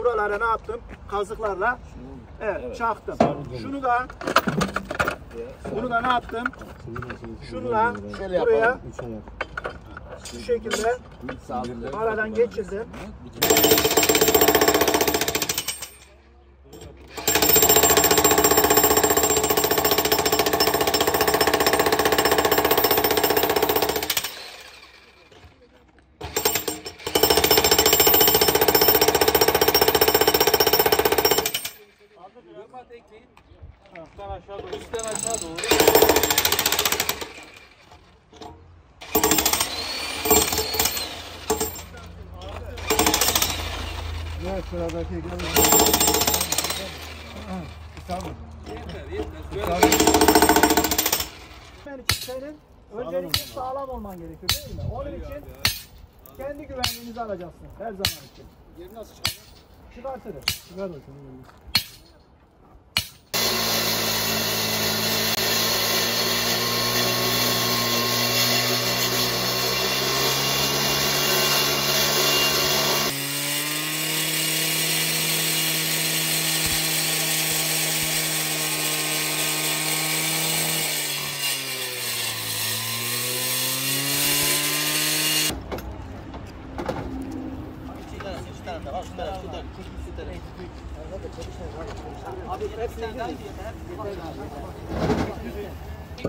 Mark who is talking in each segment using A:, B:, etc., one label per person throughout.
A: buralara ne yaptım? Kazıklarla evet, çaktım. Bunu da ne yaptım? Şunla buraya şu şekilde aradan geçirdim.
B: Üstten aşağı doğru.
A: Evet, sıradaki senin öncelikle sağlam olman gerekiyor değil mi? Onun için kendi güvenliğinizi alacaksın her zaman için.
C: Yeri nasıl çıkar?
A: Çıkartırız. Çıkar bakayım.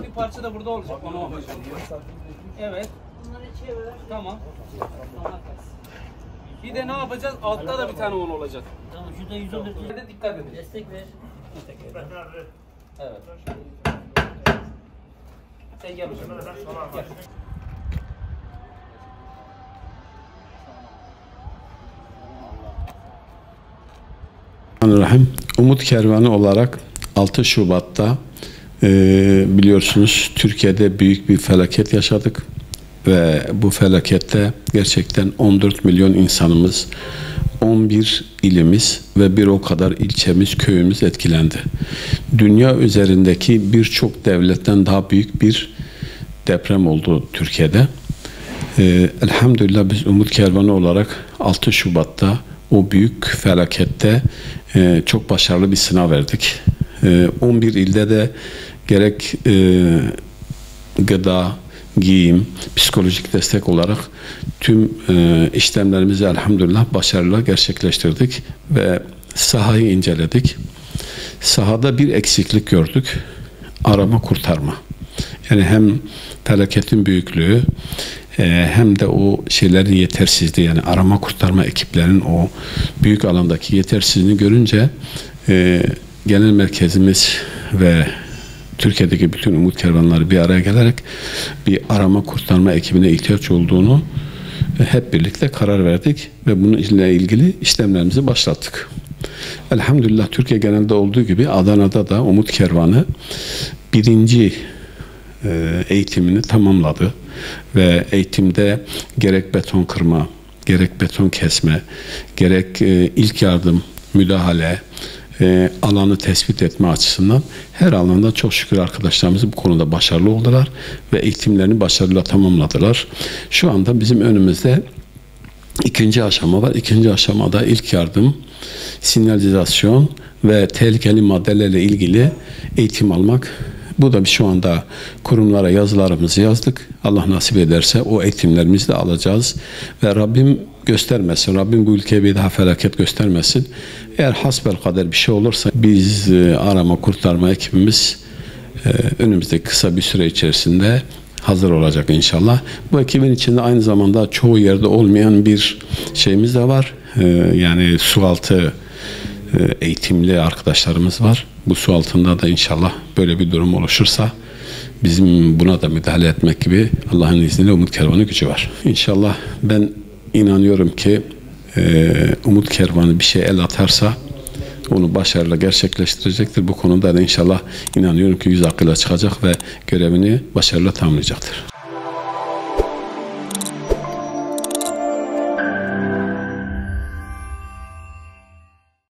B: Bir parça da burada olacak. Onu yapacağım. Evet. Tamam. Bir de ne yapacağız? Altta da bir tane un olacak.
D: Tamam, şurada 114
B: de dikkat edin.
D: destek ver.
B: Evet. Sen gel hocam. Gel.
E: Bismillahirrahmanirrahim. Umut Kervanı olarak 6 Şubat'ta biliyorsunuz Türkiye'de büyük bir felaket yaşadık ve bu felakette gerçekten 14 milyon insanımız, 11 ilimiz ve bir o kadar ilçemiz, köyümüz etkilendi. Dünya üzerindeki birçok devletten daha büyük bir deprem oldu Türkiye'de. Elhamdülillah biz Umut Kervanı olarak 6 Şubat'ta o büyük felakette çok başarılı bir sınav verdik. 11 ilde de gerek gıda, giyim, psikolojik destek olarak tüm işlemlerimizi elhamdülillah başarıyla gerçekleştirdik ve sahayı inceledik. Sahada bir eksiklik gördük. Arama kurtarma. Yani hem felaketin büyüklüğü hem de o şeylerin yetersizliği, yani arama kurtarma ekiplerinin o büyük alandaki yetersizliğini görünce genel merkezimiz ve Türkiye'deki bütün umut kervanları bir araya gelerek bir arama kurtarma ekibine ihtiyaç olduğunu hep birlikte karar verdik ve bununla ilgili işlemlerimizi başlattık. Elhamdülillah Türkiye genelde olduğu gibi Adana'da da Umut Kervanı birinci eğitimini tamamladı ve eğitimde gerek beton kırma, gerek beton kesme, gerek ilk yardım, müdahale, alanı tespit etme açısından her alanda çok şükür arkadaşlarımız bu konuda başarılı oldular ve eğitimlerini başarıyla tamamladılar. Şu anda bizim önümüzde ikinci aşama var. İkinci aşamada ilk yardım, sinyalizasyon ve tehlikeli maddelerle ilgili eğitim almak. Bu da şu anda kurumlara yazılarımızı yazdık. Allah nasip ederse o eğitimlerimizi de alacağız. Ve Rabbim göstermesin, Rabbim bu ülkeye bir daha felaket göstermesin. Eğer hasbelkader bir şey olursa biz arama kurtarma ekibimiz önümüzdeki kısa bir süre içerisinde hazır olacak inşallah. Bu ekibin içinde aynı zamanda çoğu yerde olmayan bir şeyimiz de var. Yani sualtı eğitimli arkadaşlarımız var. Bu su altında da inşallah böyle bir durum oluşursa bizim buna da müdahale etmek gibi Allah'ın izniyle Umut Kervanı gücü var. İnşallah ben inanıyorum ki Umut Kervanı bir şey el atarsa onu başarıyla gerçekleştirecektir. Bu konuda da inşallah inanıyorum ki yüz akıyla çıkacak ve görevini başarıyla tamamlayacaktır.